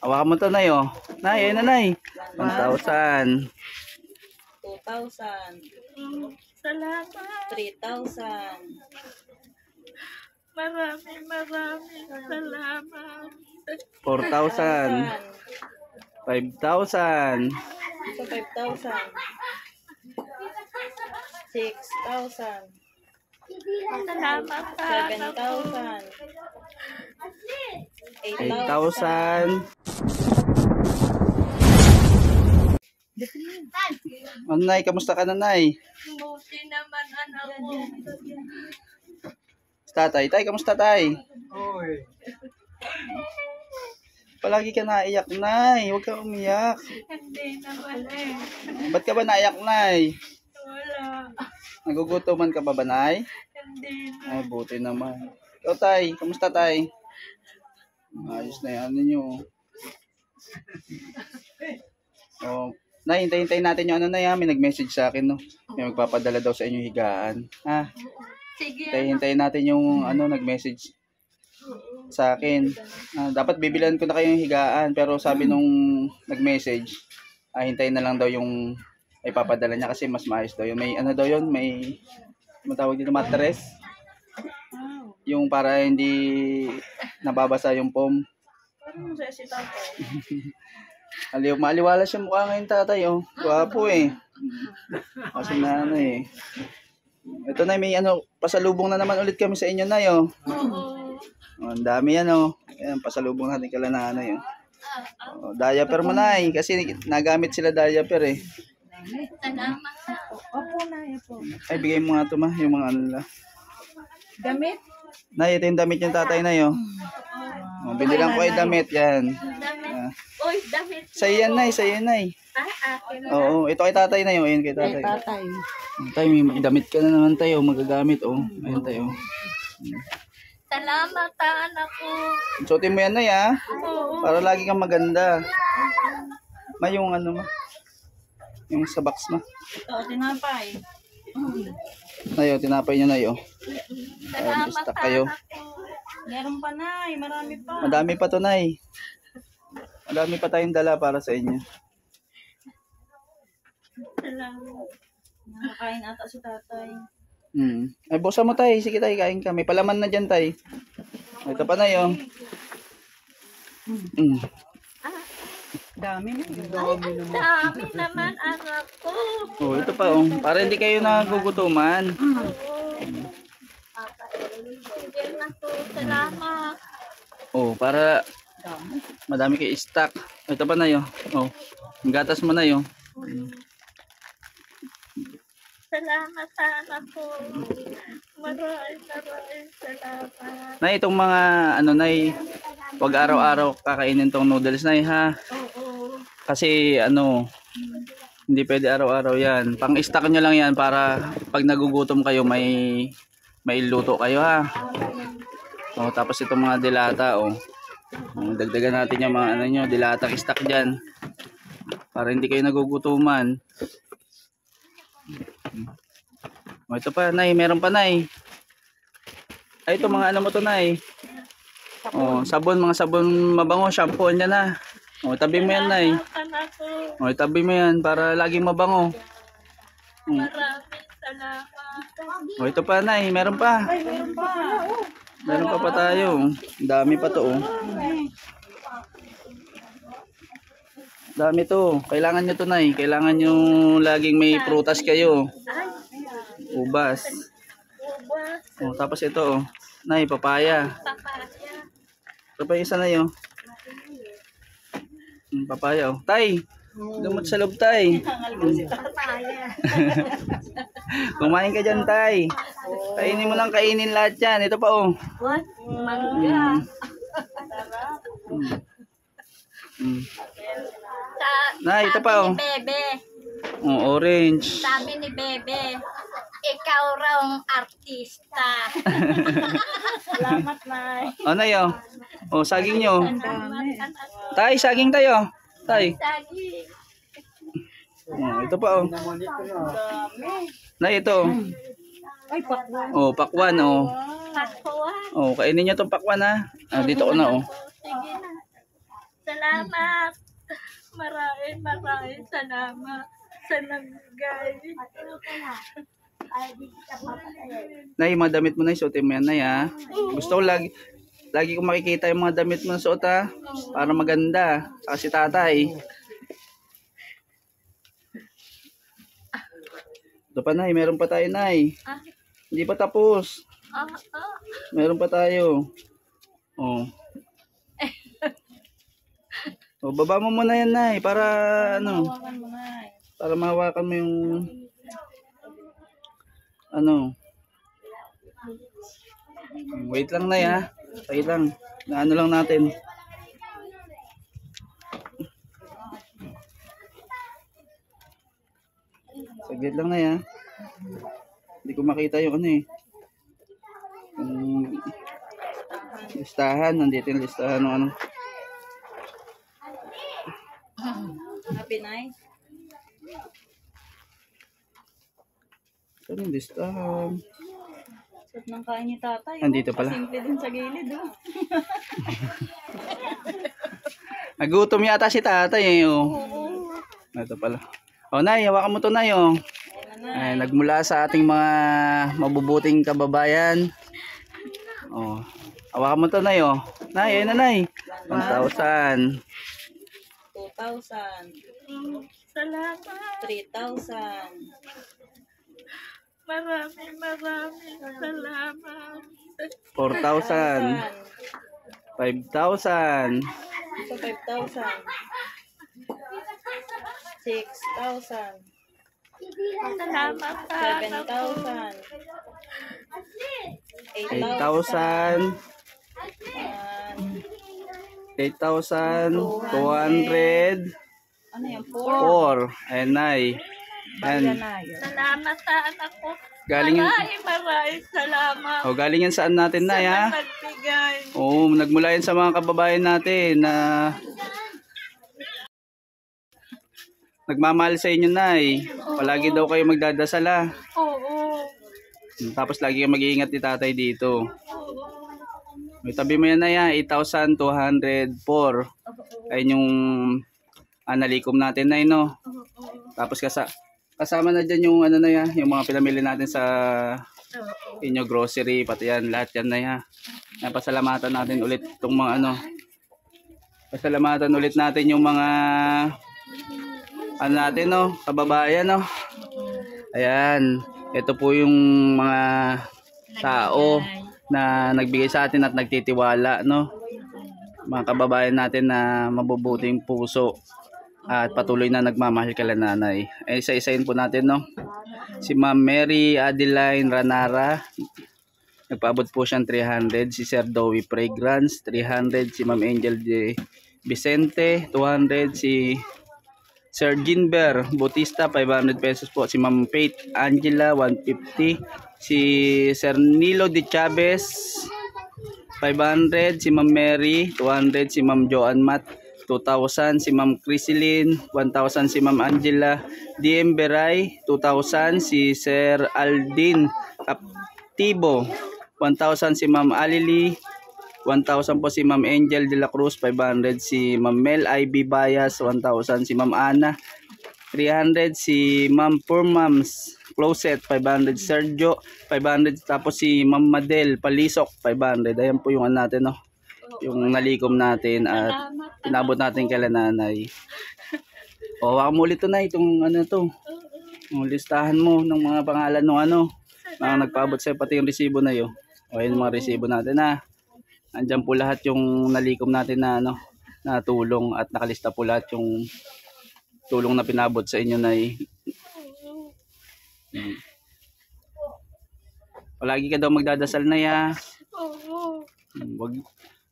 Hawakan mo to, Nay, oh. Nay, ayun na, Nay. 1,000. 2,000. Salamat. 3,000. Maraming salamat. 4,000. 5,000. So 5,000. 6,000. Salamat. 7,000. 8,000. Ano, Nay? Kamusta ka na, Nay? Buti naman anak ko. Tatay, tay, kamusta, tay? Palagi ka naiyak, Nay. Huwag ka umiyak. Hindi naman eh. Ba't ka ba naiyak, Nay? Wala. Nagugutuman ka ba, Nay? Hindi na. Ay, buti naman. Ikaw, tay, kamusta, tay? Ayos na yan, ano nyo. Oh, Nay, hintay natin yung ano, Nay, ha? May nag-message sa akin, no? May magpapadala daw sa inyo higaan. Ha? Sige. Hintayin natin yung ano, nag-message sa akin. Dapat bibilan ko na kayo yung higaan, pero sabi nung nag-message, hintayin na lang daw yung ipapadala niya kasi mas maayos daw yun. May ano daw yun, may matawag dito, mattress. Yung para hindi nababasa yung foam. Ano sa si tatay? Maliwalas yung mukha ngayon, tatay, oh. Gwapo eh. Kasi na ano eh. Ito, Nay, may ano, pasalubong na naman ulit kami sa inyo, Nay, oh. Oo. Ang dami yan, oh. Ayan, pasalubong natin kala nanay, oh. Diaper mo, Nay, kasi nagamit sila diaper, eh. Salamat. Opo na, opo. Ay, bigay mo nga ito, ma, yung mga ano nila. Damit? Nay, ito yung damit yung tatay, Nay, oh. Binilang ko ay damit, yan. Damit. Uy, damit. Sa'yo yan, Nay, sa'yo yan, Nay. Akin na. Oo, ito kay tatay, Nay, oh. Ayun kay tatay. Tatay. Tay, may damit ka na naman tayo, magagamit, oh. Ayun tayo. Salamat anak ko. Suotin mo yan, Nay, ha? Oo. Para lagi kang maganda. May yung ano, ma? Yung sa box, ma. Ito, tinapay. Nay, oh, tinapay niyo, Nay, oh. Salamat Basta kayo. anak ko. Meron pa na, marami pa. Madami pa to, Nay. Madami pa tayong dala para sa inyo. Salamat. Nakakain ata si tatay. Ay, busa mo, Tay. Sige, Tay, kain ka. May palaman na dyan, Tay. Ito pa, Nay, oh. Dami na. Dami naman anak ko. Oh, ito pa, oh. Para hindi kayo nagugutuman. Sige na to. Salamat. Oh, para madami kayo stock. Ito pa, Nay, oh. Oh. Ang gatas mo, Nay, oh. Salamat anak ko. Maraming salamat. Nay, itong mga ano, Nay, wag araw-araw kakainin tong noodles, Nay, ha? Oo. Kasi ano, hindi pwede araw-araw yan. Pang-stock nyo lang yan para pag nagugutom kayo may luto kayo, ha? O, tapos itong mga dilata, o. Dagdagan natin yung mga ano nyo, dilatang stock dyan. Para hindi kayo nagugutuman. O, ito pa, Nay, meron pa, Nay. Ay, ito mga ano mo to, Nay. O, sabon, mga sabon mabango, shampoo, yan na. O, tabi mo yan, Nay. Anak ko. O, tabi mo yan para laging mabango. Maraming salamat. O, ito pa, Nay, meron pa. Ay, meron pa. Meron pa tayo. Ang dami pa to, oh. Dami to. Kailangan nyo to, Nay. Kailangan nyo laging may prutas kayo. Ubas. Ubas. O, tapos ito, oh. Nay, papaya. Papaya. Ito pa yung isa, Nay, oh. Papaya, oh. Tay, gamot sa loob, Tay. Papaya. Kumain ka dyan, Tay. Kainin mo lang, kainin lahat yan. Ito pa, oh. What? Mangga. Sa, Nay, ito pa, oh. Sabi ni Bebe. Oh, orange. Sabi ni Bebe. Ikaw raw ang artista. Salamat, Nay. Oh, Nay, oh. Oh, saging nyo. Salamat anak ko. Tay, saging tayo. Tay. Sagi. Oh, ito pa, oh. Dami. Nay, ito. Ay, pakwan. Oh, pakwan, oh. Patuwa. Oh, kainin nyo itong pakwan, ha. Dito ko na, oh. Sige na. Salamat. salamat. Maraming salamat sa nagbigay. Nay, yung mga damit mo na, suotin mo yan, Nay, ha? Gusto ko lagi ko makikita yung mga damit mo na suot, ha? Para maganda. Saka si tatay. Ito pa, Nay. Meron pa tayo, Nay. Ah, Hindi pa tapos. ah. Meron pa tayo. Oh. Oh, baba mo muna yan, Nay. Para, ano, Hawakan mo na eh. para mahawakan mo yung, ano. Wait lang, Nay, ha? Wait lang. Naano lang natin. Saglit lang, Nay, ha? Hindi ko makita yung ano eh. Yung listahan. Nandito yung listahan ng ano. Happy night. Saan yung listahan? Sarap ng kain ni tatay. Andito pala. Simple din sa gilid. Oh. Nagutom yata si tatay eh. Oh. Ito pala. Oh, Nay, hawakan mo to, Nay. Oh. Ay, nagmula sa ating mga mabubuting kababayan. Oh. Hawakan mo to, Nay. Oh. Nay, ayun na, Nay. 1,000. 2,000. Salamat. 3,000. Maraming salamat. 4,000. 5,000. So 5,000. 6,000. Salamat. 7,000. 8,000. 8,200. Ano yan? 4. 4. Ayan, Nay. Ayan. Salamat sa anak ko. Galing yan. Maraming salamat. Oh, galing yan saan natin, Nay, ha? Nagbigay. Oo, nagmula yan sa mga kababayan natin na nagmamahal sa inyo, Nay. Palagi daw kayo magdadasal, ha? Oo. Tapos lagi kayo mag-iingat ni tatay dito. May tabi mo yan, Nay, ha? 8,204. Ayun yung nalikom natin, Nay, no? Tapos kasama na dyan yung ano na yan, yung mga pinamili natin sa inyo grocery, pati yan, lahat yan, Nay, ha? Pasalamatan natin ulit itong mga ano. Pasalamatan ulit natin yung mga ano natin, no? Kababayan, no? Ayan. Ito po yung mga tao na nagbigay sa atin at nagtitiwala, no? Mga kababayan natin na mabubuting puso at patuloy na nagmamahal kay nanay. Eh, isa-isahin po natin, no? Si Ma'am Mary Adeline Ranara, nagpaabot po siyang 300. Si Sir Dowie Fragrance, 300. Si Ma'am Angel de Vicente, 200. Si Sir Ginber Bautista, 500 pesos po. Si Ma'am Faith Angela, 150. Si Sir Nilo de Chavez, 500. Si Ma'am Mary, 200. Si Ma'am Joan Matt, 2,000. Si Ma'am Crisilin, 1,000. Si Ma'am Angela DM Beray, 2,000. Si Sir Aldin Aptibo, 1,000. Si Ma'am Alili, 1,000 po. Si Ma'am Angel de la Cruz, 500. Si Ma'am Mel IB Bayas, 1,000. Si Ma'am Ana, 300. Si Ma'am Purmams Closet, 500. Sergio, 500. Tapos si Ma'am Madel Palisok, 500. Ayan po yung ano natin, no? Yung nalikom natin at pinabot natin kay nanay. O, waka mo ulit to, na itong ano to. Yung listahan mo ng mga pangalan ng ano, mga nagpaabot sa'yo, pati yung resibo na yun. O, yun yung mga resibo natin, ha. Andyan po lahat yung nalikom natin na ano, na tulong at nakalista po lahat yung tulong na pinabot sa inyo, Nay. Palagi ka daw magdadasal, Nay, ha.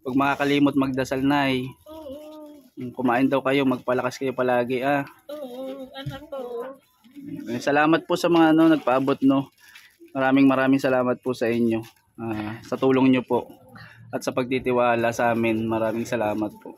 Wag makakalimot magdasal, Nay. Kumain daw kayo, magpalakas kayo palagi, ha. Anak ko. Salamat po sa mga ano nagpaabot, no. Maraming salamat po sa inyo. Sa tulong nyo po. At sa pagtitiwala sa amin, maraming salamat po.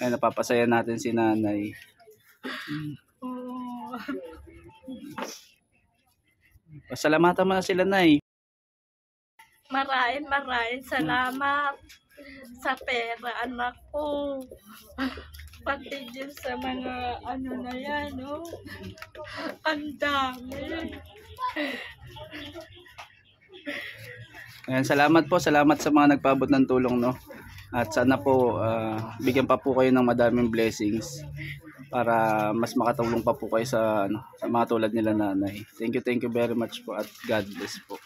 Ay, napapasaya natin si nanay. Pasalamatan mo na sila, Nay. Maraming salamat. sa pera, anak ko. Pati din sa mga ano na yan, no? Ang dami. Ayan, salamat po, salamat sa mga nagpaabot ng tulong, no. At sana po bigyan pa po kayo ng madaming blessings para mas makatulong pa po kayo sa ano, sa mga tulad nila nanay. Thank you very much po at God bless po.